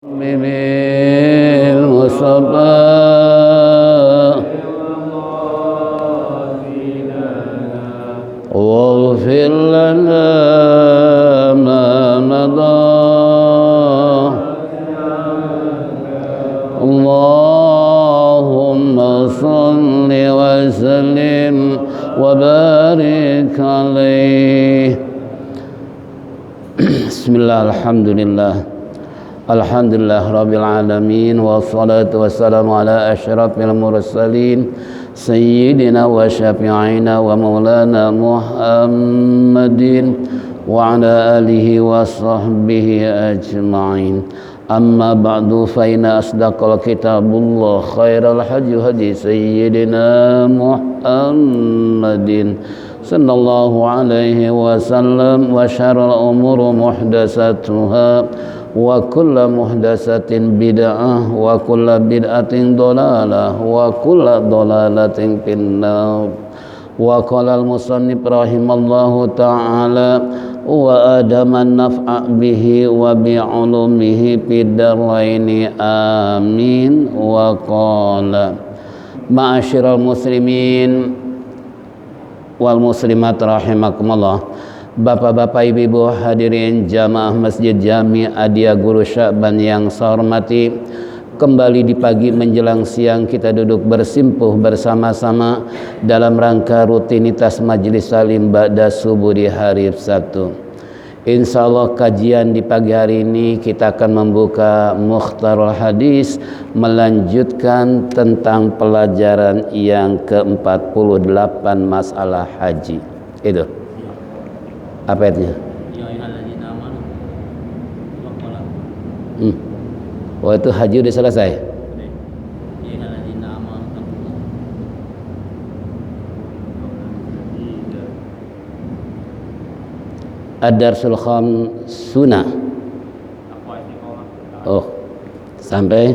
بالمصطفى واغفر لنا ما مضى اللهم صل وسلم وبارك عليه. Bismillah, alhamdulillah, alhamdulillah rabbil alamin, wassalatu wassalamu ala asyrafil mursalin sayyidina wa syafi'ina wa maulana Muhammadin wa ala alihi wa sahbihi ajma'in. Amma ba'du, fa inna asdaqal kitabullah, khairal hadi sayyidina Muhammadin sallallahu alaihi wasallam, wa syarrul umuri muhdatsatuha wa kullu muhdatsatin bid'ah wa kullu bid'atin dhalalah wa kullu dhalalatin finnar. Wa qala al-musannif rahimallahu ta'ala wa adaman naf'a bihi wa bi'ulumihi fid daraini amin. Wa qala ma'asyiral muslimin wal muslimat rahimakumullah. Bapak-bapak, ibu-ibu hadirin jamaah Masjid Jami Adia Guru Sya'ban yang saya hormati, kembali di pagi menjelang siang kita duduk bersimpuh bersama-sama dalam rangka rutinitas majelis salim ba'da subuh di hari Sabtu. Insyaallah kajian di pagi hari ini kita akan membuka Mukhtarul Hadis, melanjutkan tentang pelajaran yang ke-48 masalah haji. Itu apa artinya? Oh, itu haji udah selesai. Ad-Darsul Khamsuna. Oh, sampai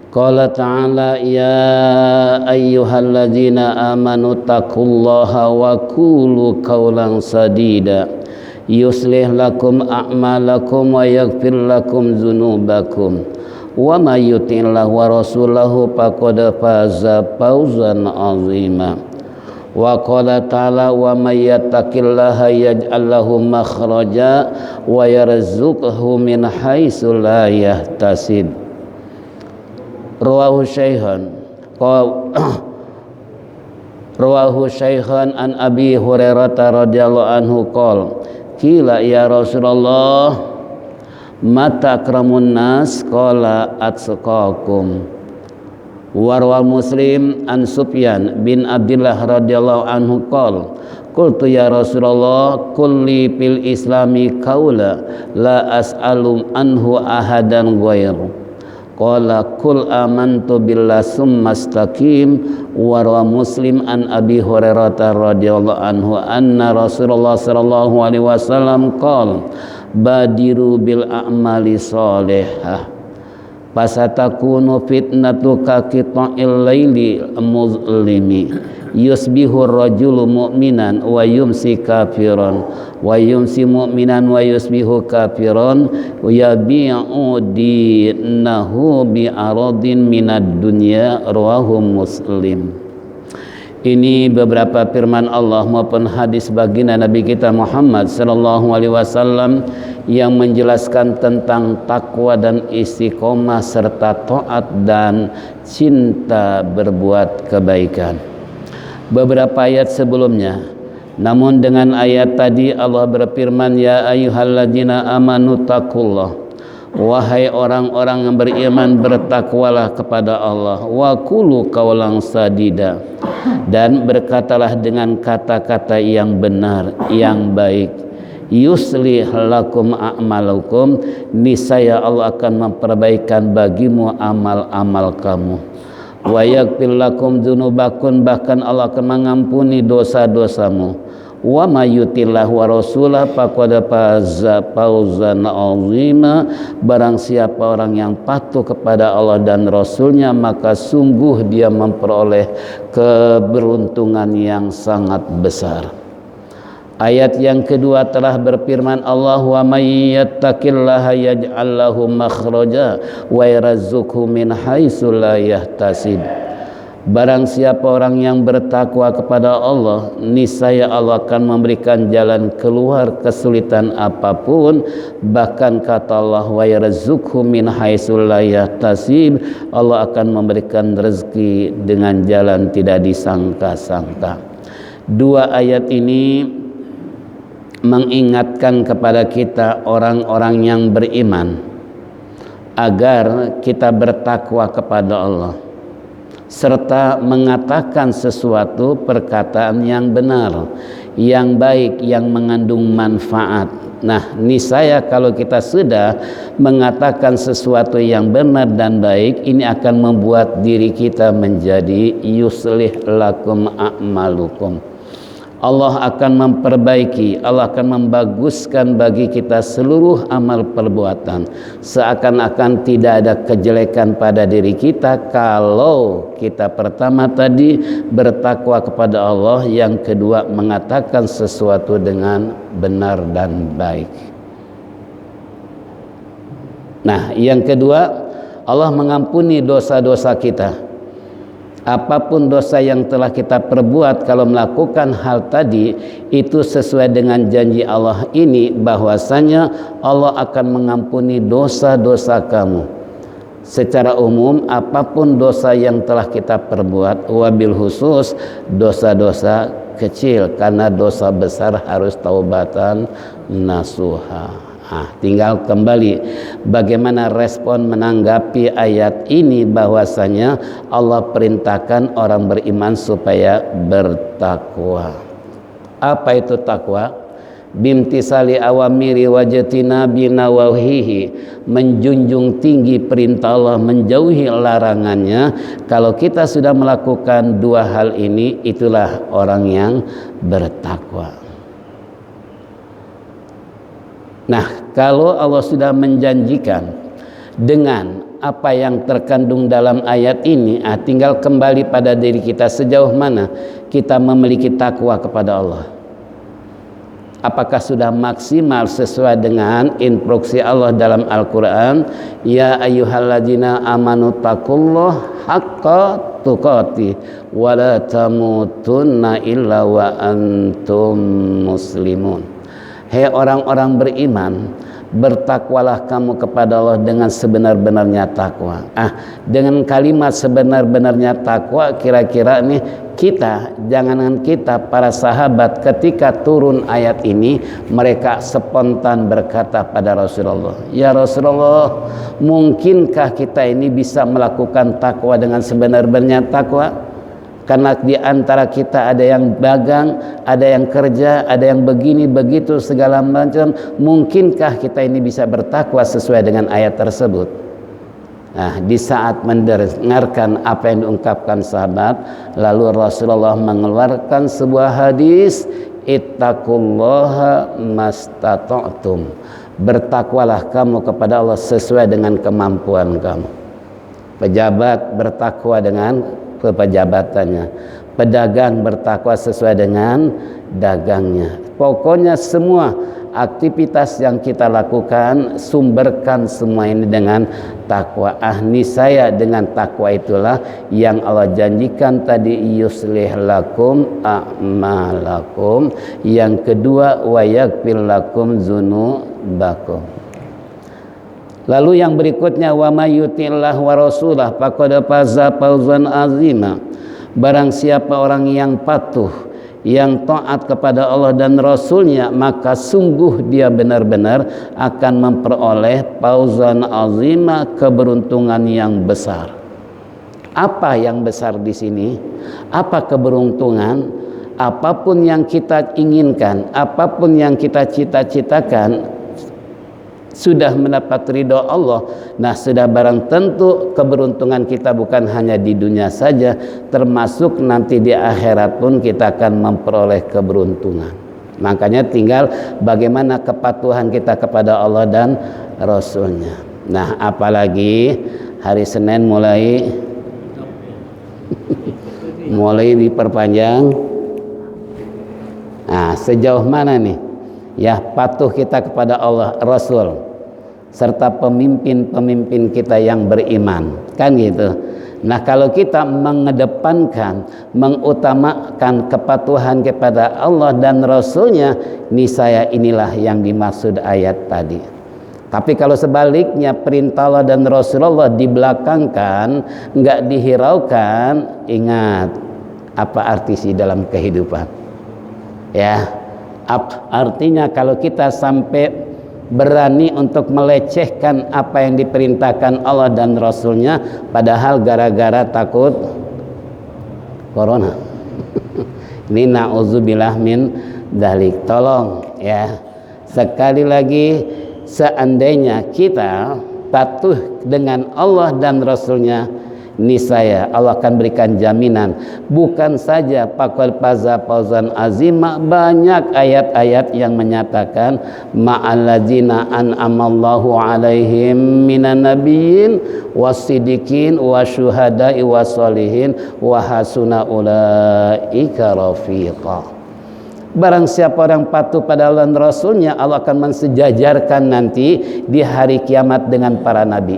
Qala ta'ala ya ayyuhalladzina amanu taqullaha wa qulu qawlan sadida yuslih lakum a'malakum wa yaghfir lakum dzunubakum wa may yuti'illah wa rasulahu faqad faza fawzan 'azima. Wa qala ta'ala wa may yattaqillaha yaj'al lahu makhraja wa yarzuqhu min haitsu la yahtasib. Rawahu Shaykhan an Abi Hurairah radhiyallahu anhu qala qila ya Rasulullah mata akramun nas qala atqakum. Warwa Muslim an Sufyan bin Abdullah radhiyallahu anhu qala qultu ya Rasulullah kulli fil islami qaula la as'alu anhu ahadan ghairu. Qala kul amantu billah summa istaqim. Wa Muslim an Abi Hurairah radhiyallahu anhu anna Rasulullah sallallahu alaihi wasallam qala badiru bil a'mali shalihah fasatakunu fitnatu ka qita'il laili muzlimi yusbihu ar-rajulu mu'minan wa yumsi kafiran wa yumsi mu'minan wa yusbihu kafiran wa yabi'u dinahu bi aradin minad dunya. Rawahu Muslim. Ini beberapa firman Allah maupun hadis baginda Nabi kita Muhammad sallallahu alaihi wasallam yang menjelaskan tentang takwa dan istiqomah serta taat dan cinta berbuat kebaikan. Beberapa ayat sebelumnya, namun dengan ayat tadi Allah berfirman ya ayyuhalladzina amanu taqullah, wahai orang-orang yang beriman bertakwalah kepada Allah, wa qulu qawlan sadida, dan berkatalah dengan kata-kata yang benar, yang baik. Yuslih lakum a'malakum, niscaya Allah akan memperbaikan bagimu amal-amal kamu. Wa yaghfir lakum dzunubakum, bahkan Allah akan mengampuni dosa-dosamu. Wa may yuti'illah wa rasulahu faqad faza fawzan 'azima. Barang siapa orang yang patuh kepada Allah dan Rasulnya, maka sungguh dia memperoleh keberuntungan yang sangat besar. Ayat yang kedua telah berfirman Allah, wa may yattaqillaha yaj'al lahu makhraja wa yarzuqhu min haitsu la yahtasib. Barang siapa orang yang bertakwa kepada Allah, niscaya Allah akan memberikan jalan keluar kesulitan apapun. Bahkan kata Allah, wa yarzuqhu min haitsu la yahtasib, Allah akan memberikan rezeki dengan jalan tidak disangka-sangka. Dua ayat ini mengingatkan kepada kita orang-orang yang beriman agar kita bertakwa kepada Allah serta mengatakan sesuatu perkataan yang benar, yang baik, yang mengandung manfaat. Nah, niscaya kalau kita sudah mengatakan sesuatu yang benar dan baik, ini akan membuat diri kita menjadi yuslih lakum a'malukum. Allah akan memperbaiki, Allah akan membaguskan bagi kita seluruh amal perbuatan. Seakan-akan tidak ada kejelekan pada diri kita kalau kita pertama tadi bertakwa kepada Allah, yang kedua mengatakan sesuatu dengan benar dan baik. Nah, yang kedua, Allah mengampuni dosa-dosa kita. Apapun dosa yang telah kita perbuat, kalau melakukan hal tadi itu sesuai dengan janji Allah ini, bahwasanya Allah akan mengampuni dosa-dosa kamu. Secara umum, apapun dosa yang telah kita perbuat, wabil khusus dosa-dosa kecil, karena dosa besar harus taubatan nasuha. Tinggal kembali bagaimana respon menanggapi ayat ini, bahwasanya Allah perintahkan orang beriman supaya bertakwa. Apa itu takwa? Bimtisali awamiri wajatina binawahihi, menjunjung tinggi perintah Allah, menjauhi larangannya. Kalau kita sudah melakukan dua hal ini, itulah orang yang bertakwa. Nah, kalau Allah sudah menjanjikan dengan apa yang terkandung dalam ayat ini, tinggal kembali pada diri kita, sejauh mana kita memiliki takwa kepada Allah. Apakah sudah maksimal sesuai dengan instruksi Allah dalam Al-Quran? Ya ayyuhalladzina amanu taqullah haqqa tuqatih wa la tamutunna illa wa antum muslimun. Hei orang-orang beriman, bertakwalah kamu kepada Allah dengan sebenar-benarnya takwa. Dengan kalimat sebenar-benarnya takwa, kira-kira nih jangankan kita, para sahabat ketika turun ayat ini, mereka spontan berkata pada Rasulullah, ya Rasulullah, mungkinkah kita ini bisa melakukan takwa dengan sebenar-benarnya takwa? Karena di antara kita ada yang dagang, ada yang kerja, ada yang begini begitu segala macam. Mungkinkah kita ini bisa bertakwa sesuai dengan ayat tersebut? Nah, di saat mendengarkan apa yang diungkapkan sahabat, lalu Rasulullah mengeluarkan sebuah hadis, ittaqullaha mastata'tum. Bertakwalah kamu kepada Allah sesuai dengan kemampuan kamu. Pejabat bertakwa dengan pejabatannya, pedagang bertakwa sesuai dengan dagangnya. Pokoknya semua aktivitas yang kita lakukan, sumberkan semua ini dengan takwa. Niscaya dengan takwa itulah yang Allah janjikan tadi, yuslih lakum a'malakum. Yang kedua, wa yaghfir lakum dzunubakum. Lalu yang berikutnya, wa may yuti'illah wa rasulah faqad faza fawzan azima. Barang siapa orang yang patuh, yang taat kepada Allah dan Rasulnya, maka sungguh dia benar-benar akan memperoleh fawzan azima, keberuntungan yang besar. Apa yang besar di sini? Apa keberuntungan? Apapun yang kita inginkan, apapun yang kita cita-citakan, sudah mendapat ridho Allah. Nah, sudah barang tentu keberuntungan kita bukan hanya di dunia saja, termasuk nanti di akhirat pun kita akan memperoleh keberuntungan. Makanya tinggal bagaimana kepatuhan kita kepada Allah dan Rasulnya. Nah, apalagi hari Senin mulai diperpanjang. Nah, sejauh mana nih ya patuh kita kepada Allah, Rasul, serta pemimpin-pemimpin kita yang beriman, kan gitu. Nah, kalau kita mengedepankan, mengutamakan kepatuhan kepada Allah dan Rasulnya, niscaya inilah yang dimaksud ayat tadi. Tapi kalau sebaliknya perintah Allah dan Rasulullah dibelakangkan, nggak dihiraukan, ingat apa arti sih dalam kehidupan? Ya, artinya kalau kita sampai berani untuk melecehkan apa yang diperintahkan Allah dan Rasulnya, padahal gara-gara takut corona. Ini na'udzubillah min dzalik. Tolong ya, sekali lagi, seandainya kita patuh dengan Allah dan Rasulnya, niscaya Allah akan berikan jaminan. Bukan saja faqad faza fawzan azima, banyak ayat-ayat yang menyatakan ma'alladzina an'amallahu alaihim minan nabiyyin wasiddiqin wasyuhada'i wassolihin wa hasuna ulaika rafiqa. Barang siapa orang patuh pada Allah dan Rasulnya, Allah akan mensejajarkan nanti di hari kiamat dengan para nabi.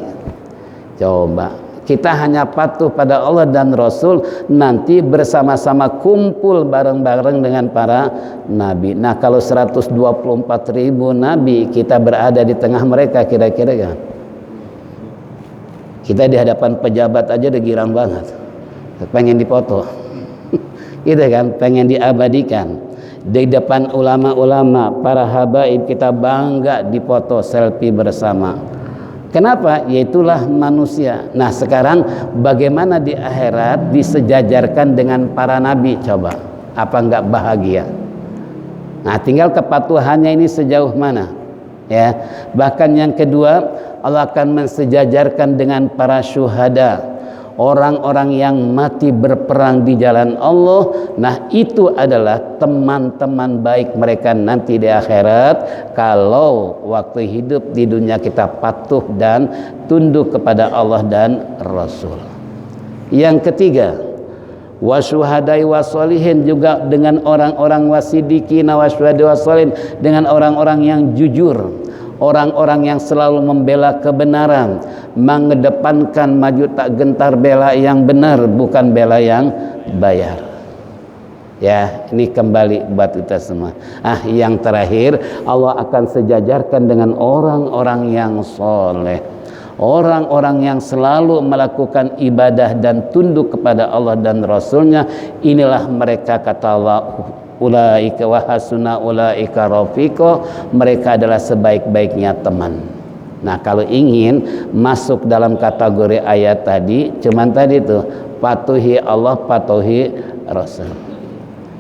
Coba kita hanya patuh pada Allah dan Rasul, nanti bersama-sama kumpul bareng-bareng dengan para nabi. Nah, kalau 124.000 nabi kita berada di tengah mereka, kira-kira kan kita di hadapan pejabat aja udah girang banget, pengen dipoto. Gitu kan, pengen diabadikan. Di depan ulama-ulama, para habaib, kita bangga dipoto selfie bersama. Kenapa? Yaitulah manusia. Nah, sekarang bagaimana di akhirat disejajarkan dengan para nabi? Coba, apa enggak bahagia? Nah, tinggal kepatuhannya ini sejauh mana, ya. Bahkan yang kedua, Allah akan mensejajarkan dengan para syuhada, orang-orang yang mati berperang di jalan Allah. Nah, itu adalah teman-teman baik mereka nanti di akhirat, kalau waktu hidup di dunia kita patuh dan tunduk kepada Allah dan Rasul. Yang ketiga, wasyuhadai wassolihin, juga dengan orang-orang wasidikin wasyuhadai wassolihin, dengan orang-orang yang jujur, orang-orang yang selalu membela kebenaran, mengedepankan maju tak gentar bela yang benar, bukan bela yang bayar. Ya, ini kembali buat kita semua. Yang terakhir, Allah akan sejajarkan dengan orang-orang yang soleh, orang-orang yang selalu melakukan ibadah dan tunduk kepada Allah dan Rasulnya. Inilah mereka, kata Allah, ulaika wa hasuna ulaika rafiqa, mereka adalah sebaik-baiknya teman. Nah, kalau ingin masuk dalam kategori ayat tadi, cuman tadi tuh, patuhi Allah, patuhi Rasul.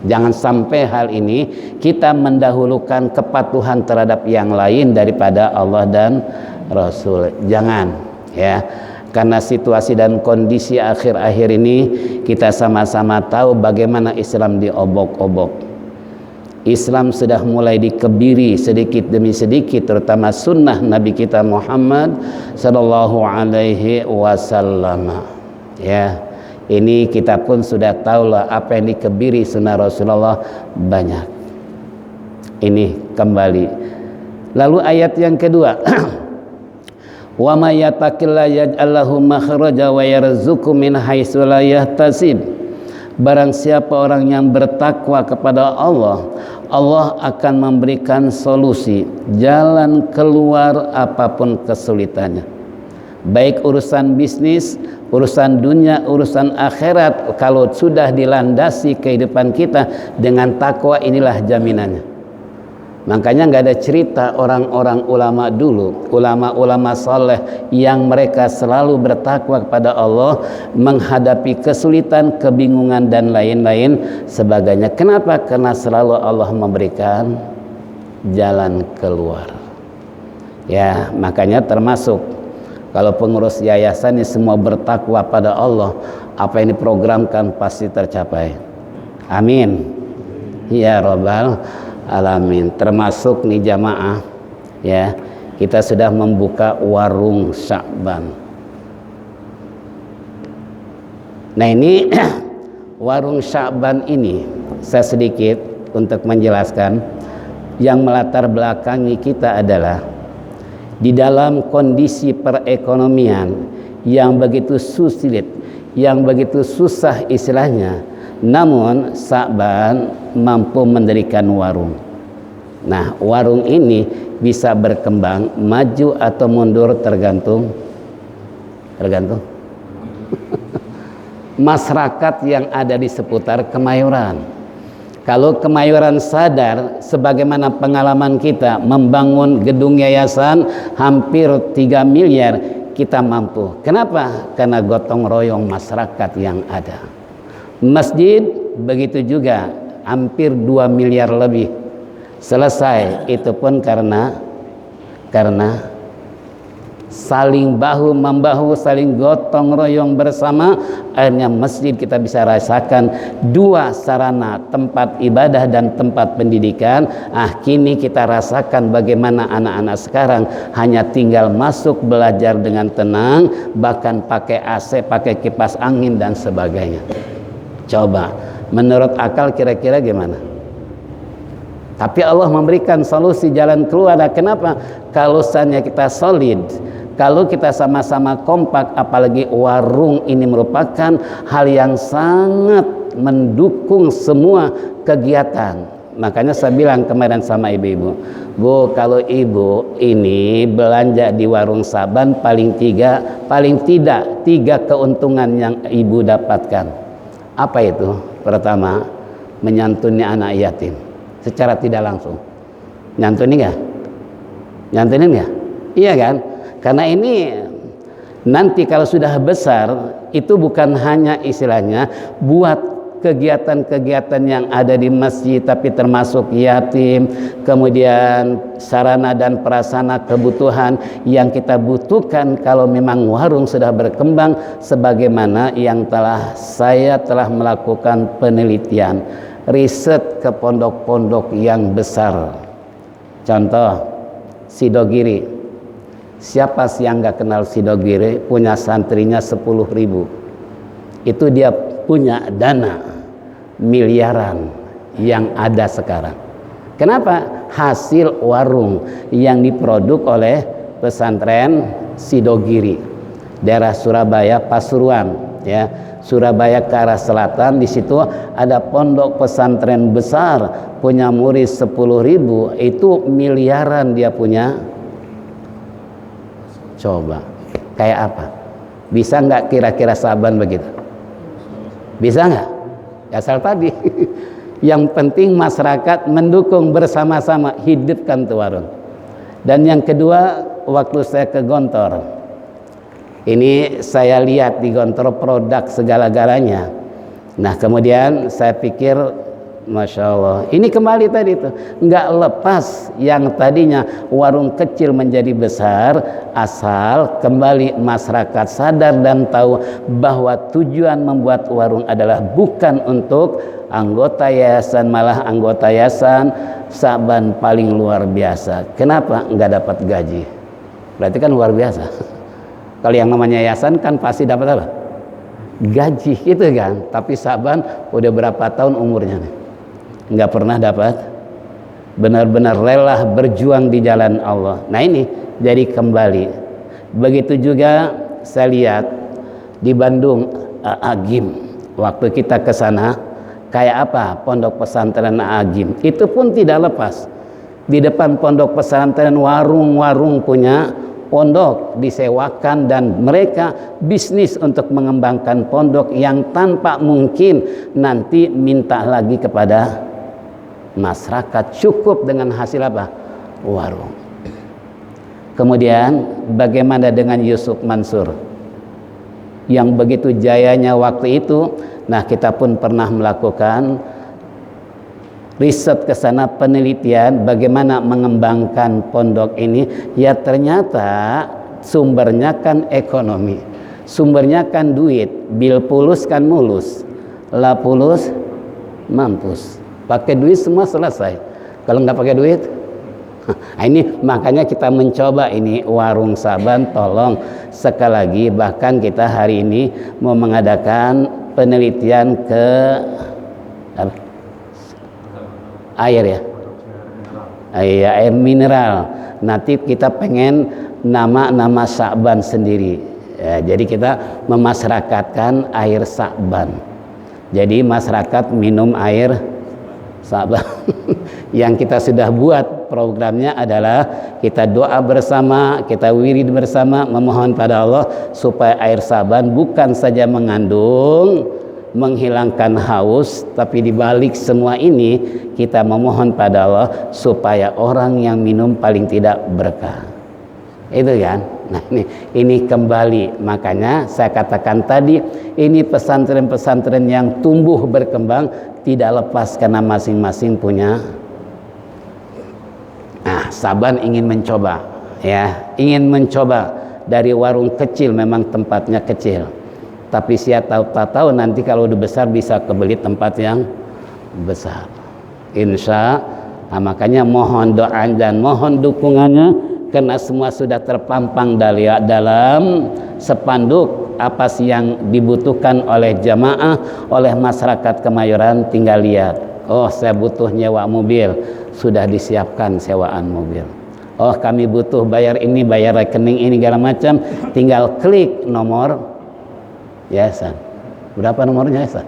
Jangan sampai hal ini kita mendahulukan kepatuhan terhadap yang lain daripada Allah dan Rasul. Jangan, ya. Karena situasi dan kondisi akhir-akhir ini kita sama-sama tahu bagaimana Islam diobok-obok. Islam sudah mulai dikebiri sedikit demi sedikit, terutama sunnah Nabi kita Muhammad sallallahu alaihi wasallam. Ya, ini kita pun sudah tahu lah apa yang dikebiri sunnah Rasulullah banyak. Ini kembali. Lalu ayat yang kedua, wa may yattaqillaha yaj'al lahu makhraja wa yarzuqhu min haitsu la yahtasib. Barang siapa orang yang bertakwa kepada Allah, Allah akan memberikan solusi, jalan keluar apapun kesulitannya. Baik urusan bisnis, urusan dunia, urusan akhirat, kalau sudah dilandasi kehidupan kita dengan takwa, inilah jaminannya. Makanya nggak ada cerita orang-orang ulama dulu, ulama-ulama saleh yang mereka selalu bertakwa kepada Allah menghadapi kesulitan, kebingungan dan lain-lain sebagainya. Kenapa? Karena selalu Allah memberikan jalan keluar. Ya, makanya termasuk kalau pengurus yayasan ini semua bertakwa pada Allah, apa yang diprogramkan pasti tercapai. Amin. Ya Rabbal Alamin. Termasuk nih jamaah, ya, kita sudah membuka warung Sya'ban. Nah, ini warung Sya'ban ini saya sedikit untuk menjelaskan yang melatar belakangi kita adalah di dalam kondisi perekonomian yang begitu sulit, yang begitu susah istilahnya, namun Sa'ban mampu mendirikan warung. Nah, warung ini bisa berkembang, maju atau mundur tergantung masyarakat yang ada di seputar Kemayoran. Kalau Kemayoran sadar, sebagaimana pengalaman kita membangun gedung yayasan hampir 3 miliar, kita mampu. Kenapa? Karena gotong royong masyarakat yang ada. Masjid begitu juga, hampir 2 miliar lebih. Selesai, itu pun karena saling bahu membahu, saling gotong royong bersama, akhirnya masjid kita bisa rasakan dua sarana, tempat ibadah dan tempat pendidikan. Kini kita rasakan bagaimana anak-anak sekarang hanya tinggal masuk belajar dengan tenang, bahkan pakai AC, pakai kipas angin dan sebagainya. Coba, menurut akal kira-kira gimana? Tapi Allah memberikan solusi jalan keluar. Kenapa? Kalau misalnya kita solid, kalau kita sama-sama kompak, apalagi warung ini merupakan hal yang sangat mendukung semua kegiatan. Makanya saya bilang kemarin sama ibu-ibu, Bu, kalau ibu ini belanja di warung Sa'ban paling tidak tiga keuntungan yang ibu dapatkan. Apa itu? Pertama, menyantuni anak yatim secara tidak langsung. Nyantunin nggak? Iya kan? Karena ini nanti kalau sudah besar, itu bukan hanya istilahnya buat kegiatan-kegiatan yang ada di masjid, tapi termasuk yatim, kemudian sarana dan prasarana kebutuhan yang kita butuhkan kalau memang warung sudah berkembang, sebagaimana yang saya telah melakukan penelitian riset ke pondok-pondok yang besar. Contoh Sidogiri. Siapa sih yang nggak kenal Sidogiri? Punya santrinya 10.000. Itu dia punya dana miliaran yang ada sekarang. Kenapa? Hasil warung yang diproduk oleh pesantren Sidogiri, daerah Surabaya, Pasuruan, ya. Surabaya ke arah selatan, di situ ada pondok pesantren besar, punya murid 10.000, itu miliaran dia punya. Coba, kayak apa? Bisa nggak kira-kira Sa'ban begitu? Bisa nggak? Asal tadi. Yang penting masyarakat mendukung bersama-sama, hidupkan tuh warung. Dan yang kedua, waktu saya ke Gontor, ini saya lihat di Gontor produk segala-galanya. Nah, kemudian saya pikir, Masya Allah, ini kembali tadi itu nggak lepas yang tadinya warung kecil menjadi besar, asal kembali masyarakat sadar dan tahu bahwa tujuan membuat warung adalah bukan untuk anggota yayasan, malah anggota yayasan Sa'ban paling luar biasa. Kenapa? Nggak dapat gaji. Berarti kan luar biasa. Kalau yang namanya yayasan kan pasti dapat apa? Gaji gitu kan. Tapi Sa'ban udah berapa tahun umurnya nih? Nggak pernah dapat. Benar-benar rela berjuang di jalan Allah. Nah ini jadi kembali. Begitu juga saya lihat di Bandung, Agim. Waktu kita ke sana, kayak apa pondok pesantren Agim? Itu pun tidak lepas. Di depan pondok pesantren warung-warung punya pondok disewakan, dan mereka bisnis untuk mengembangkan pondok yang tanpa mungkin nanti minta lagi kepada masyarakat, cukup dengan hasil apa? Warung. Kemudian bagaimana dengan Yusuf Mansur yang begitu jayanya waktu itu? Nah, kita pun pernah melakukan riset ke sana, penelitian bagaimana mengembangkan pondok ini. Ya ternyata sumbernya kan ekonomi, sumbernya kan duit. Bil pulus kan mulus, la pulus mampus. Pakai duit semua selesai. Kalau nggak pakai duit, nah ini makanya kita mencoba ini warung Sa'ban. Tolong sekali lagi, bahkan kita hari ini mau mengadakan penelitian ke Air ya. Iya, air mineral. Nanti kita pengen nama Sa'ban sendiri. Ya, jadi kita memasyarakatkan air Sa'ban. Jadi masyarakat minum air Sa'ban. Yang kita sudah buat programnya adalah kita doa bersama, kita wirid bersama, memohon pada Allah supaya air Sa'ban bukan saja mengandung menghilangkan haus, tapi dibalik semua ini kita memohon pada Allah supaya orang yang minum paling tidak berkah. Itu kan. Nah ini kembali, makanya saya katakan tadi ini pesantren-pesantren yang tumbuh berkembang tidak lepas karena masing-masing punya. Nah, Sa'ban ingin mencoba, ya, ingin mencoba dari warung kecil, memang tempatnya kecil. Tapi siapa tahu nanti kalau udah besar bisa kebeli tempat yang besar. Insya Allah, makanya mohon doa dan mohon dukungannya karena semua sudah terpampang dalam spanduk apa sih yang dibutuhkan oleh jamaah, oleh masyarakat Kemayoran. Tinggal lihat, oh saya butuh nyewa mobil, sudah disiapkan sewaan mobil. Oh kami butuh bayar ini, bayar rekening ini segala macam, tinggal klik nomor yayasan. Berapa nomornya yayasan?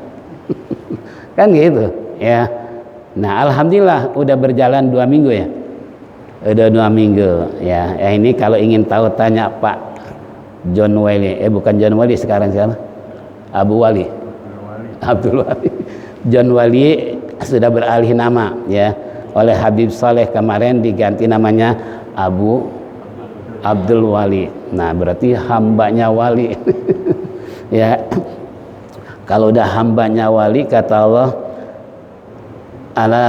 Kan gitu ya. Nah alhamdulillah udah berjalan 2 minggu ya. Udah 2 minggu ya. Ini kalau ingin tahu tanya Pak John Wali. Bukan John Wali sekarang siapa? Abu Wali. Abdul Wali. John Wali sudah beralih nama ya. Oleh Habib Saleh kemarin diganti namanya Abdul Wali. Nah berarti hambanya Wali. Ya, kalau udah hambanya Wali kata Allah, ala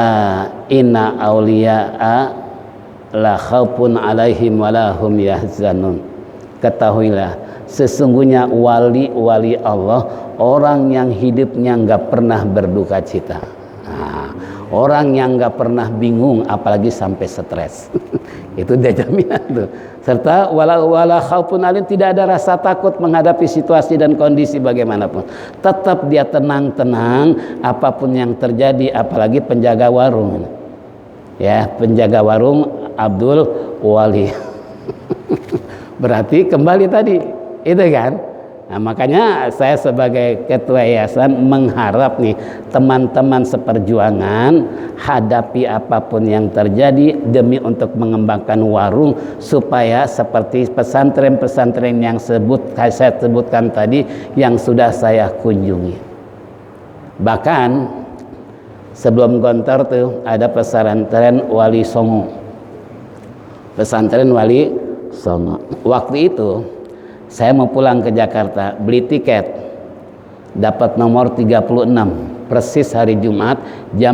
inna awliya'a la khaufun alaihim walahum yahzanun. Ketahuilah sesungguhnya wali Allah orang yang hidupnya nggak pernah berduka cita. Nah, orang yang nggak pernah bingung apalagi sampai stres. Itu dia jaminan tuh. Serta wala khaufun alim, tidak ada rasa takut menghadapi situasi dan kondisi bagaimanapun. Tetap dia tenang-tenang apapun yang terjadi, apalagi penjaga warung. Ya, penjaga warung Abdul Wali. Berarti kembali tadi, itu kan? Nah, makanya saya sebagai ketua yayasan mengharap nih teman-teman seperjuangan hadapi apapun yang terjadi demi untuk mengembangkan warung supaya seperti pesantren-pesantren yang saya sebutkan tadi yang sudah saya kunjungi. Bahkan sebelum Gontor tuh ada pesantren Wali Songo. Pesantren Wali Songo. Waktu itu saya mau pulang ke Jakarta, beli tiket, dapat nomor 36, persis hari Jumat,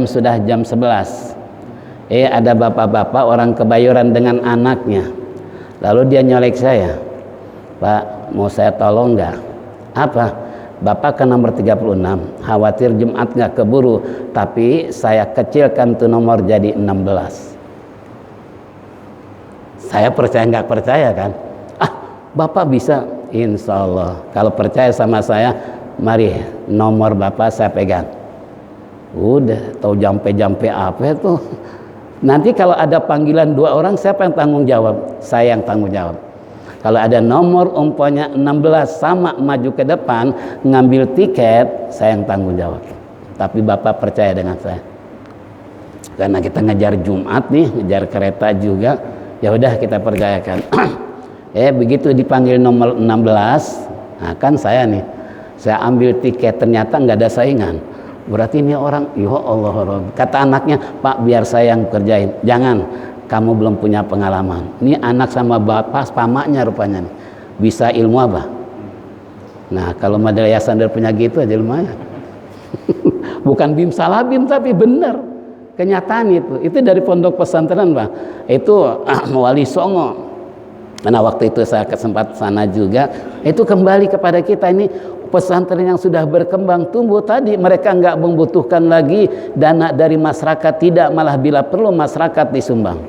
sudah jam 11. Ada bapak-bapak orang Kebayoran dengan anaknya. Lalu dia nyolek saya, Pak, mau saya tolong nggak? Apa? Bapak ke nomor 36, khawatir Jumat nggak keburu, tapi saya kecilkan tuh nomor jadi 16. Saya percaya nggak percaya kan? Bapak bisa, insya Allah. Kalau percaya sama saya, mari nomor Bapak saya pegang. Udah, tahu jampe-jampe apa itu. Nanti kalau ada panggilan 2 orang, siapa yang tanggung jawab? Saya yang tanggung jawab. Kalau ada nomor umpamanya 16 sama maju ke depan, ngambil tiket, saya yang tanggung jawab. Tapi Bapak percaya dengan saya. Karena kita ngejar Jumat nih, ngejar kereta juga, ya udah kita percayakan. Begitu dipanggil nomor 16, nah kan saya ambil tiket, ternyata nggak ada saingan. Berarti ini orang, ya Allah, kata anaknya, Pak biar saya yang kerjain. Jangan, kamu belum punya pengalaman. Ini anak sama bapak, pamaknya rupanya nih. Bisa ilmu apa? Nah kalau model yayasan punya gitu aja lumayan. Bukan bim salah bim, tapi benar. Kenyataan itu dari pondok pesantren Pak. Itu Wali Songo. Karena waktu itu saya kesempat sana juga, itu kembali kepada kita ini pesantren yang sudah berkembang tumbuh tadi, mereka nggak membutuhkan lagi dana dari masyarakat, tidak, malah bila perlu masyarakat disumbang.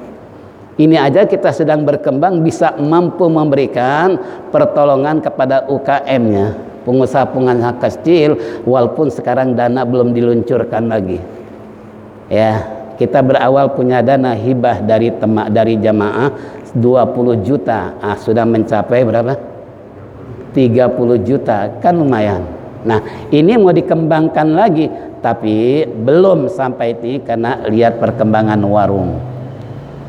Ini aja kita sedang berkembang bisa mampu memberikan pertolongan kepada UKM-nya, pengusaha-pengusaha kecil, walaupun sekarang dana belum diluncurkan lagi. Ya, kita berawal punya dana hibah dari jamaah 20 juta. Sudah mencapai berapa? 30 juta, kan lumayan. Nah, ini mau dikembangkan lagi, tapi belum sampai ini karena lihat perkembangan warung.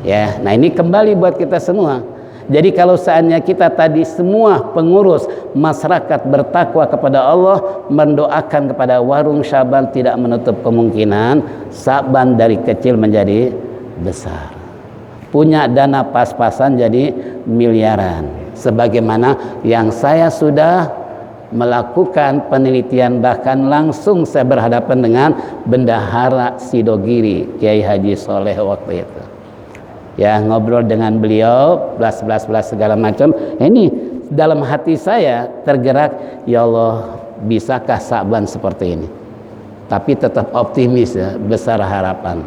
Ya, nah ini kembali buat kita semua. Jadi kalau seandainya kita tadi semua pengurus masyarakat bertakwa kepada Allah, mendoakan kepada warung Syaban, tidak menutup kemungkinan Syaban dari kecil menjadi besar. Punya dana pas-pasan jadi miliaran. Sebagaimana yang saya sudah melakukan penelitian, bahkan langsung saya berhadapan dengan Bendahara Sidogiri, Kiai Haji Soleh waktu itu. Ya, ngobrol dengan beliau, belas segala macam. Ini dalam hati saya tergerak, ya Allah, bisakah Sa'ban seperti ini? Tapi tetap optimis ya, besar harapan.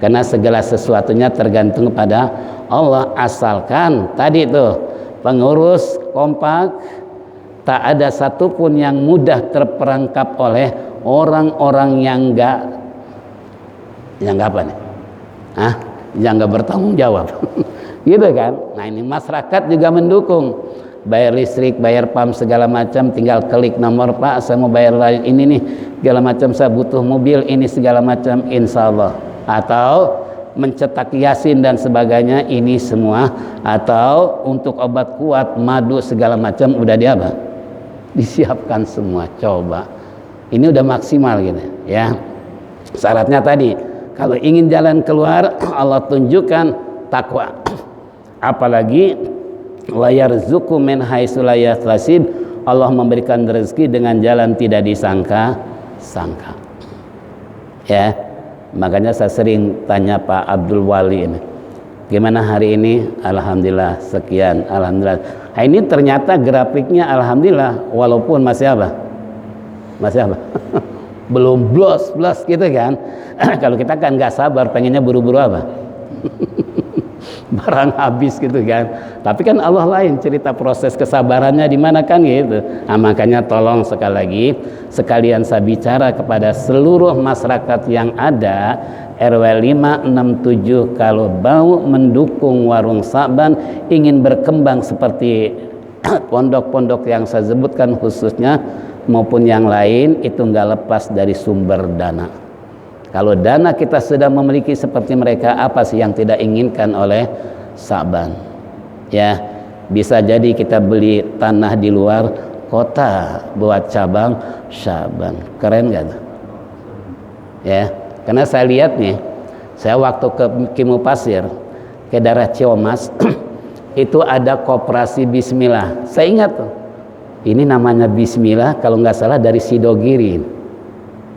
Karena segala sesuatunya tergantung pada Allah, asalkan tadi tuh pengurus kompak, tak ada satupun yang mudah terperangkap oleh orang-orang yang enggak apa nih? Yang nggak bertanggung jawab. Gitu kan. Nah, ini masyarakat juga mendukung, bayar listrik, bayar PAM segala macam, tinggal klik nomor, Pak saya mau bayar ini nih segala macam, saya butuh mobil ini segala macam, insya Allah. Atau mencetak yasin dan sebagainya, ini semua. Atau untuk obat kuat, madu segala macam, udah disiapkan semua. Coba ini udah maksimal gitu ya. Syaratnya tadi, kalau ingin jalan keluar, Allah tunjukkan takwa. Apalagi wa yarzuqu min haitsu la yahtasib, Allah memberikan rezeki dengan jalan tidak disangka-sangka. Ya, makanya saya sering tanya Pak Abdul Wali ini, gimana hari ini? Alhamdulillah sekian, alhamdulillah. Nah, ini ternyata grafiknya alhamdulillah, walaupun masih apa? Belum blos gitu kan. Kalau kita kan nggak sabar, pengennya buru-buru apa? Barang habis gitu kan. Tapi kan Allah lain, cerita proses kesabarannya di mana kan gitu. Nah, makanya tolong sekali lagi, sekalian saya bicara kepada seluruh masyarakat yang ada, RW 5, 6, 7, kalau mau mendukung warung Sa'ban, ingin berkembang seperti pondok-pondok yang saya sebutkan khususnya maupun yang lain, itu nggak lepas dari sumber dana. Kalau dana kita sudah memiliki seperti mereka, apa sih yang tidak inginkan oleh Sa'ban? Ya, bisa jadi kita beli tanah di luar kota buat cabang Sa'ban. Keren gak tuh? Ya, karena saya lihat nih, saya waktu ke Kimu Pasir, ke daerah Ciamas, itu ada koperasi Bismillah. Saya ingat tuh, ini namanya Bismillah, kalau nggak salah dari Sidogiri.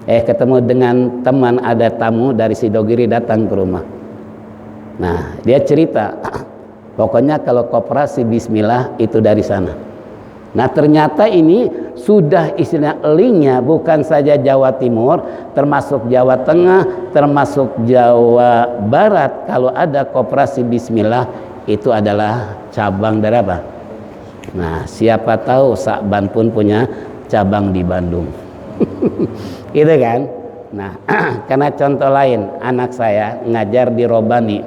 Ketemu dengan teman, ada tamu dari Sidogiri datang ke rumah. Nah, dia cerita, pokoknya kalau koperasi Bismillah itu dari sana. Nah, ternyata ini sudah istilah linknya bukan saja Jawa Timur, termasuk Jawa Tengah, termasuk Jawa Barat. Kalau ada koperasi Bismillah, itu adalah cabang dari apa? Nah, siapa tahu Sa'ban pun punya cabang di Bandung. Gitu kan. Nah, karena contoh lain, anak saya ngajar di Robani.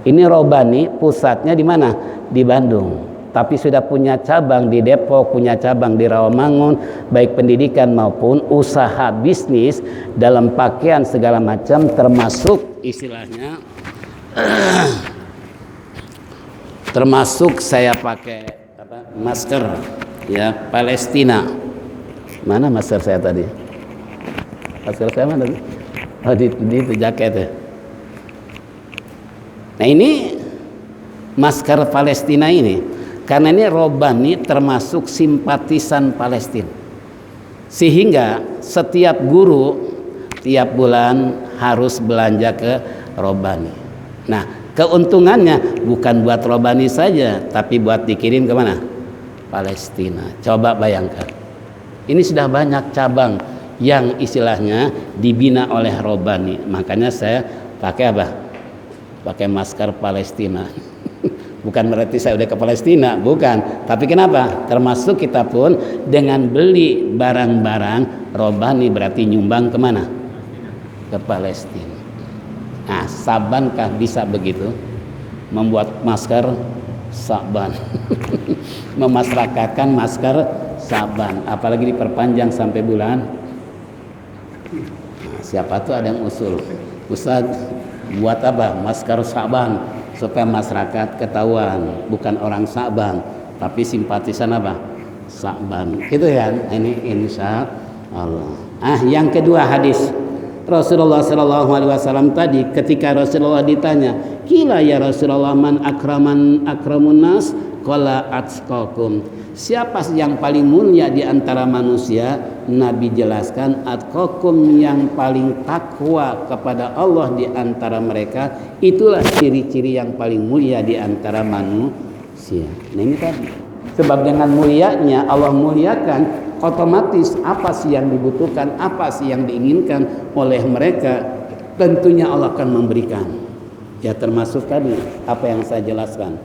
Ini Robani pusatnya di mana? Di Bandung. Tapi sudah punya cabang di Depok, punya cabang di Rawamangun, baik pendidikan maupun usaha bisnis dalam pakaian segala macam, termasuk istilahnya termasuk saya pakai masker ya, Palestina. Mana masker saya tadi? Masker saya mana? Oh, di itu jaket ya. Nah, ini masker Palestina ini, karena ini Robani termasuk simpatisan Palestina, sehingga setiap guru tiap bulan harus belanja ke Robani. Nah, keuntungannya bukan buat Robani saja, tapi buat dikirim ke mana? Palestina. Coba bayangkan. Ini sudah banyak cabang yang istilahnya dibina oleh Robani. Makanya saya pakai apa? Pakai masker Palestina. Bukan berarti saya udah ke Palestina, bukan. Tapi kenapa? Termasuk kita pun dengan beli barang-barang Robani berarti nyumbang kemana? Ke Palestina. Nah, Sabankah bisa begitu? Membuat masker Saban. Memasrakatkan masker Saban, apalagi diperpanjang sampai bulan. Nah, siapa tuh ada yang usul, Ustaz, buat apa masker Saban supaya masyarakat ketahuan bukan orang Saban tapi simpatisan apa? Saban. Gitu kan? Ini insya Allah. Yang kedua hadis Rasulullah Shallallahu Alaihi Wasallam tadi, ketika Rasulullah ditanya, "Kila ya Rasulullah, man akramun nas?" Qala atqakum. Siapa yang paling mulia di antara manusia? Nabi jelaskan, atqakum, yang paling takwa kepada Allah di antara mereka. Itulah ciri-ciri yang paling mulia di antara manusia. Nah, ini tadi. Sebab dengan mulianya Allah muliakan, otomatis apa sih yang dibutuhkan, apa sih yang diinginkan oleh mereka, tentunya Allah akan memberikan. Ya, termasuk tadi apa yang saya jelaskan.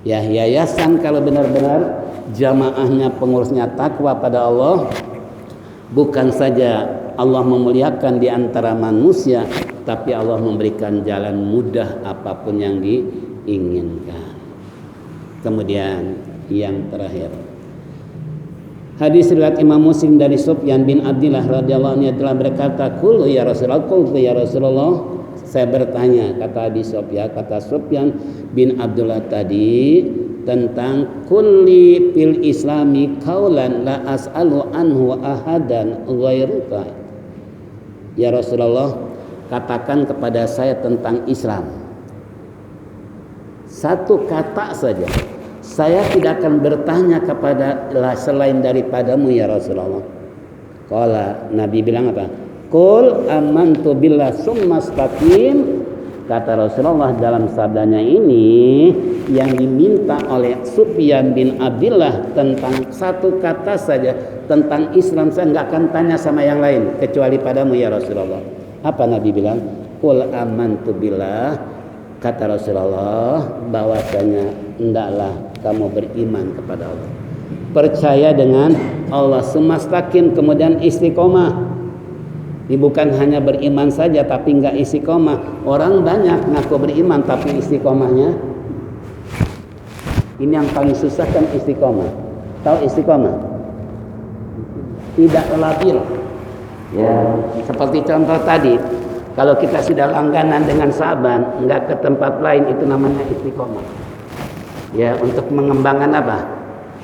Ya, yayasan kalau benar-benar jamaahnya, pengurusnya takwa pada Allah, bukan saja Allah memuliakan di antara manusia, tapi Allah memberikan jalan mudah apapun yang diinginkan. Kemudian yang terakhir, hadis riwayat Imam Muslim dari Sufyan bin Abdillah radhiyallahu anhu telah berkata, "Qul ya Rasulullah, saya bertanya," kata Sufyan bin Abdullah tadi, tentang kulli fil islami qaulan la as'alu anhu ahadan ghairuka. Ya Rasulullah, katakan kepada saya tentang Islam satu kata saja, saya tidak akan bertanya kepada selain daripadamu ya Rasulullah. Qala, Nabi bilang apa? Qul amantu billah summastaqim. Kata Rasulullah dalam sabdanya ini, yang diminta oleh Sufyan bin Abdillah tentang satu kata saja tentang Islam, saya nggak akan tanya sama yang lain kecuali padamu ya Rasulullah. Apa Nabi bilang? Qul amantu billah. Kata Rasulullah, bahwasanya hendaklah kamu beriman kepada Allah, percaya dengan Allah, sumastaqim, kemudian istiqomah. Bukan hanya beriman saja tapi enggak istiqomah. Orang banyak ngaku beriman tapi istiqomahnya, ini yang paling susah kan istiqomah. Tahu istiqomah? Tidak labil. Ya, seperti contoh tadi, kalau kita sudah langganan dengan Saban, enggak ke tempat lain, itu namanya istiqomah. Ya, untuk mengembangkan apa?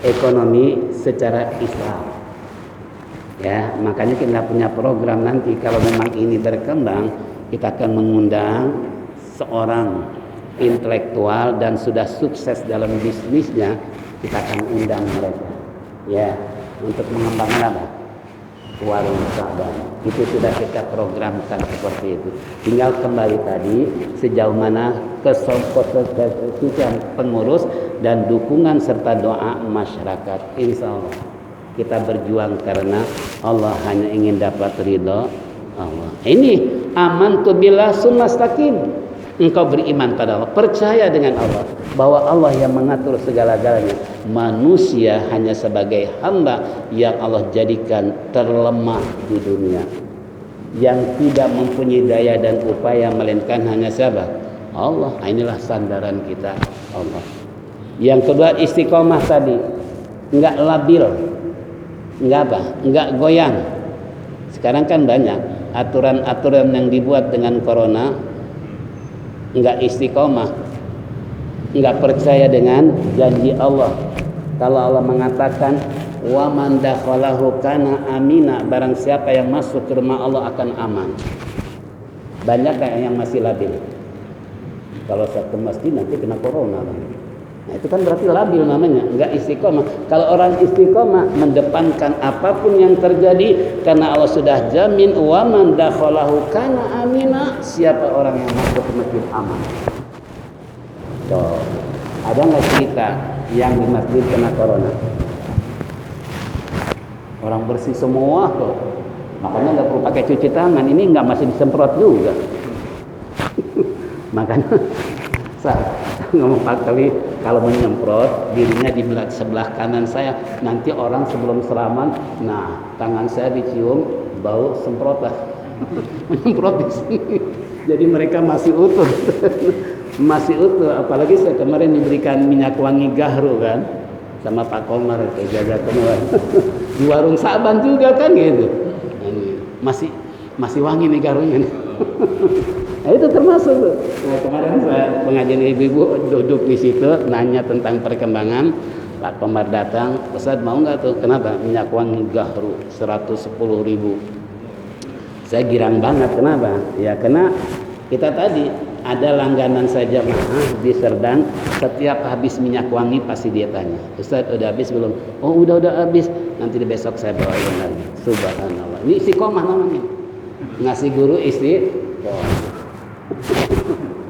Ekonomi secara Islam. Ya, makanya kita punya program nanti kalau memang ini berkembang, kita akan mengundang seorang intelektual dan sudah sukses dalam bisnisnya, kita akan undang mereka. Ya, untuk mengembangkan apa? Warung Saban. Itu sudah kita programkan seperti itu. Tinggal kembali tadi sejauh mana kesucian pengurus dan dukungan serta doa masyarakat. Insya Allah kita berjuang karena Allah hanya ingin dapat ridho Allah. Ini amantu billah sumastaqim. Engkau beriman pada Allah, percaya dengan Allah, bahwa Allah yang mengatur segala-galanya. Manusia hanya sebagai hamba yang Allah jadikan terlemah di dunia, yang tidak mempunyai daya dan upaya, melainkan hanya siapa? Allah. Inilah sandaran kita, Allah. Yang kedua istiqomah tadi, enggak labil, enggak apa? Enggak goyang. Sekarang kan banyak aturan-aturan yang dibuat dengan corona, enggak istiqomah, enggak percaya dengan janji Allah. Kalau Allah mengatakan wa man dakhalahu kana amina, barang siapa yang masuk ke rumah Allah akan aman. Banyak yang masih labil. Kalau satu masjid nanti kena corona lagi. Nah, itu kan berarti labil namanya, enggak istiqomah. Kalau orang istiqomah mendepankan apapun yang terjadi karena Allah sudah jamin wa man dakhalahu kana amina, siapa orang yang masuk ke masjid aman. So, ada enggak cerita yang di masjid kena corona? Orang bersih semua kok. Makanya enggak perlu pakai cuci tangan, ini enggak masih disemprot juga. Makanya saya ngomong 4 kali, kalau menyemprot dirinya di sebelah kanan saya, nanti orang sebelum salaman, nah tangan saya dicium bau semprotan menyemprot di sini. Jadi mereka masih utuh. Masih utuh, apalagi saya kemarin diberikan minyak wangi gahru kan sama Pak Komar itu jaga kemarin. Di warung Saban juga kan gitu. Ini masih wangi nih garunya. Nah, itu termasuk. Nah, kemarin saya pengajian ibu-ibu duduk di situ nanya tentang perkembangan. Pak Komar datang, Ustaz mau nggak tuh? Kenapa? Minyak wangi gahru 110.000. Saya girang banget, kenapa? Ya karena kita tadi ada langganan saja di Serdang, setiap habis minyak wangi pasti dia tanya, Ustaz udah habis belum? Oh udah habis, nanti besok saya bawain lagi. Subhanallah, ini istiqomah namanya, ngasih guru istiqomah.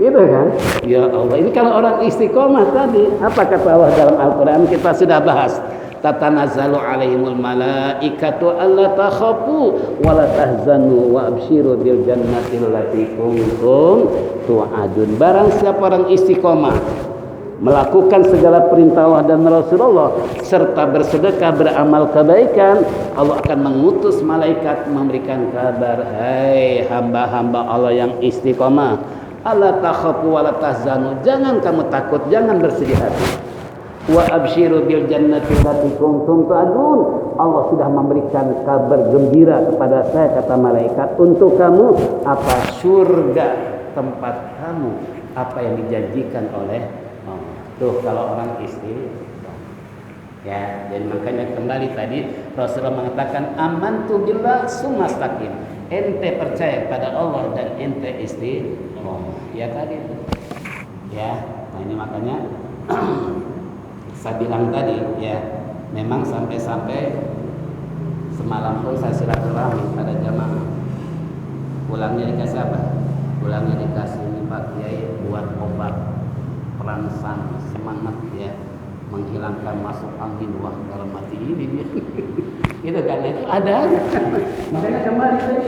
Gitu kan? Ya Allah, ini kalau orang istiqomah tadi, apa kata Allah dalam Al-Quran? Kita sudah bahas. Tatanazzalu alaihimul malaikatu alla takhafu wa la tahzanu wa abshiru bil jannati allati kuntum tu'adun. Barang siapa orang istiqomah melakukan segala perintah Allah dan Rasulullah serta bersedekah beramal kebaikan, Allah akan mengutus malaikat memberikan kabar, hai hamba-hamba Allah yang istiqomah, alla takhafu wa la tahzanu, jangan kamu takut, jangan bersedih hati. Wa absyiru bil jannati allati kuntum tu'adun. Allah sudah memberikan kabar gembira kepada saya, kata malaikat, untuk kamu apa? Surga tempat kamu, apa yang dijanjikan oleh Allah. Tuh kalau orang istri ya, dan makanya kembali tadi Rasulullah mengatakan amantu billah sumastaqim. Ente percaya pada Allah dan ente istiqomah. Ya tadi itu. Ya, nah ini makanya saya bilang tadi ya, memang sampai-sampai semalam pun saya silaturahmi pada jamaah. Pulangnya dikasih apa? Pulangnya dikasih ini Pak Kiai buat obat perangsang semangat ya, menghilangkan masuk angin. Wah kalau mati ini dia. Itu kan itu ada. Makanya kembali tadi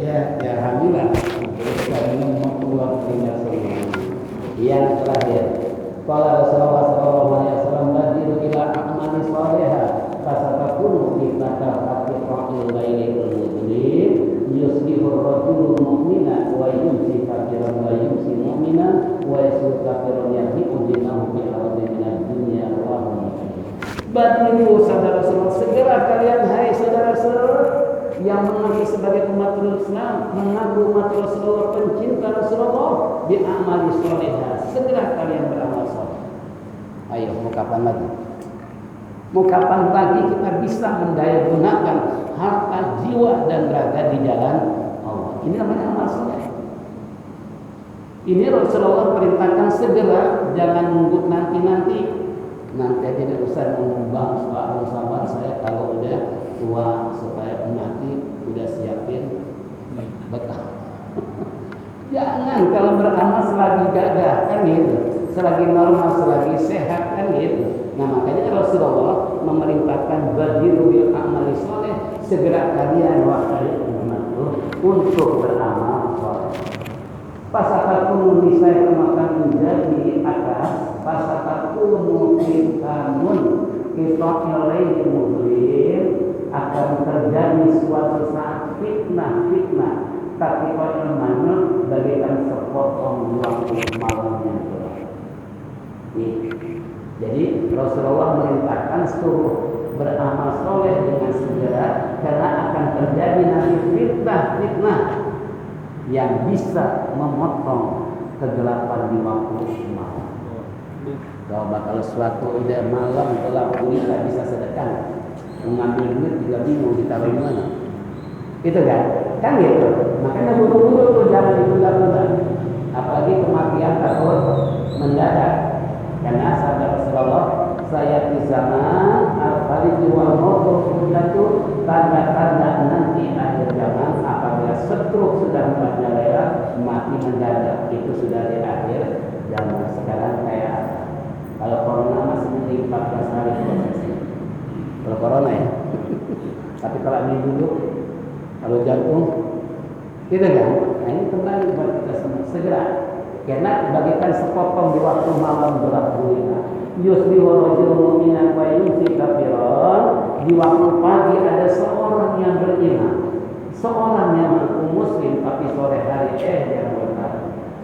ya alhamdulillah kita mau keluar tinggal semua. Yang terakhir, qala Rasulullah sallallahu alaihi wasallam badiru ila a'mali shalihah fasatakunu fitnatan haqqil lailil mudlim yusbihu ar-rajulu mu'mina wa yumsi kafiran wa yumsi mu'mina wa yasud kafiran yahiqu dinahu bi ardi minad dunya wa badiru saudara-saudara, segera kalian hai saudara-saudara yang mengaku sebagai umat Islam, mengaku umat Rasulullah, pencinta Rasulullah, bi amali sholihah, segera kalian beramal saleh. Ayo, mau kapan lagi? Mau kapan lagi kita bisa mendayagunakan harta, jiwa dan raga di jalan Allah? Ini namanya amal saleh. Ini Rasulullah perintahkan segera, jangan nunggu nanti. Nanti aja deh Ustaz mengubah soal sabar saya kalau udah tua supaya mati udah siapin bekal. Jangan kalau beramal selagi gagah kan gitu, selagi normal, selagi sehat kan gitu. Nah makanya Rasulullah memerintahkan badiru bil amali sholeh, segera kalian wahai umatku untuk beramal sholeh. Pasakatun nisai kemakan menjadi atas, pasakatun kamun kita ilaih mudlim, akan terjadi suatu saat fitnah, tapi kalau mana bagaikan sepotong waktu malam yang gelap. Jadi Rasulullah merintahkan suruh beramal soleh dengan segera, karena akan terjadi nanti fitnah yang bisa memotong kegelapan di waktu malam. Kalau suatu udah malam gelap ini tak bisa sedekah, mengambil duit juga bingung ditaruh di mana. Itu kan gitu. Makanya buru-buru tuh jangan ditunda-tunda. Apalagi kematian takut mendadak. Karena sabda Rasulullah, saya di zaman al-Fariji wal mautu itu tanda-tanda nanti akhir zaman apabila stroke sudah merajalela, mati mendadak, itu sudah di akhir zaman. Sekarang kayak kalau corona masih mending 14 hari prosesnya. Kalau corona ya. Tapi kalau ini dulu, kalau jantung, gitu kan? Nah ini kembali buat kita semua segera. Karena bagikan sepotong di waktu malam gelap dunia. Yusbihu rajulun mu'minan wa yumsi kafiran. Di waktu pagi ada seorang yang beriman, seorang yang mengaku muslim, tapi sore hari dia berkafir.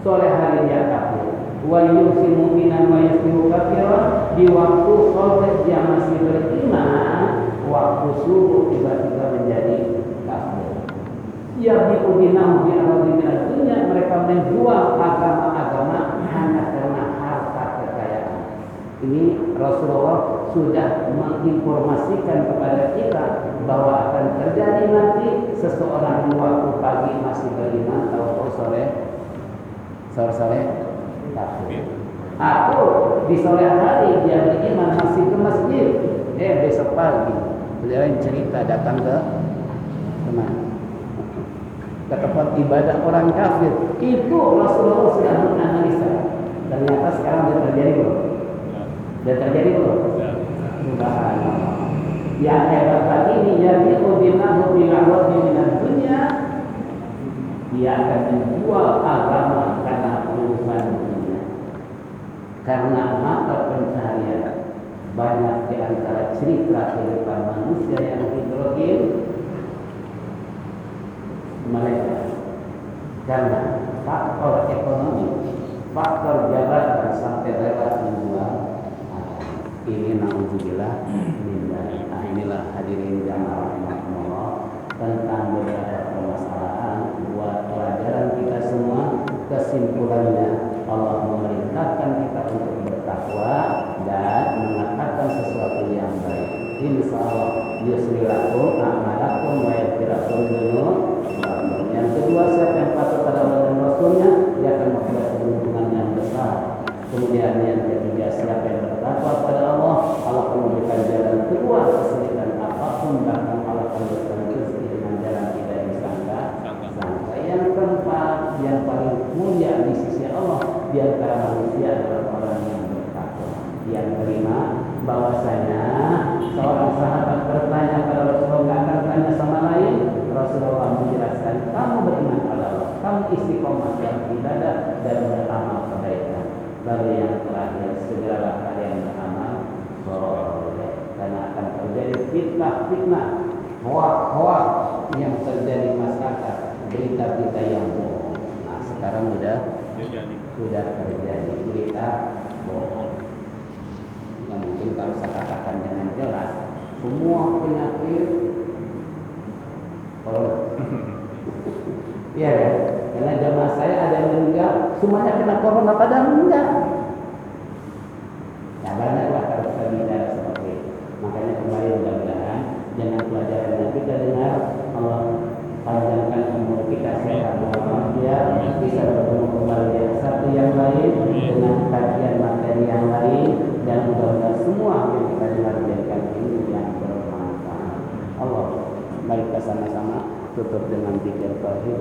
sore hari dia kafir. Wa yusi mu'minan wa yasbihu kafiran, di waktu sore dia masih beriman, waktu subuh tiba-tiba menjadi kafir. Ya bi'udinahu bi'aradi minad dunya, mereka menjual agama-agama hanya karena harta kekayaan. Ini Rasulullah sudah menginformasikan kepada kita bahwa akan terjadi nanti seseorang waktu pagi masih beriman, tahu sore kafir. Atau di sore hari dia beriman masih ke masjid, besok pagi beliau yang cerita datang ke mana? Ke tempat ibadah orang kafir. Itu Rasulullah sudah menganalisa. Ternyata sekarang sudah terjadi belum? Sudah terjadi belum? Subhanallah. Yang hebat lagi ini yabi'u binahu bil'awadi minad dunya, dia akan menjual agama karena urusan dunia, karena mata pencaharian. Banyak di antara cerita kehidupan manusia yang hidrogen mereka karena faktor ekonomi, faktor jabatan sampai rela menjual. Ini naudzubillah minzalik. Inilah hadirin jamaah rahimakumullah tentang beberapa permasalahan buat pelajaran kita semua. Kesimpulannya, Allah memerintahkan kita untuk bertakwa dan mengatakan sesuatu yang baik. Insyaallah yusri lakum a'malakum wa yaghfir lakum dzunubakum. Yang kedua, siapa yang patuh pada Allah dan Rasulnya, dia akan memperoleh keuntungan yang besar. Kemudian yang ketiga, siapa yang bertakwa pada Allah, Allah akan memberikan jalan keluar kesulitan apapun, bahkan Allah akan memberikan rezeki dengan jalan tidak disangka. Yang keempat, yang paling mulia di sisi Allah di antara manusia adalah orang yang bertakwa. Yang kelima, bahwasanya seorang sahabat bertanya pada Rasulullah, nggak akan tanya sama lain. Rasulullah menjelaskan, kamu beriman pada Allah, kamu istiqomah dalam ibadah dan beramal kebaikan. Lalu yang terakhir, segeralah kalian beramal soleh, karena akan terjadi fitnah, hoak yang terjadi di masyarakat, berita-berita yang bohong. Nah, sekarang sudah terjadi berita bohong. Yang mungkin kalau saya katakan dengan jelas, semua penyakit iya ya, karena jamaah saya ada yang meninggal, semuanya kena corona, padahal enggak. Ya banyaklah kalau kita bicara seperti itu. Makanya kembali mudah-mudahan dengan pelajaran yang kita dengar, Allah panjangkan umur kita sehat walafiat, bisa bertemu kembali yang satu yang lain dengan kajian materi yang lain, dan mudah-mudahan semua yang kita dengar jadikan ilmu yang bermanfaat. Allah, mari kita sama-sama tutup dengan zikir tauhid.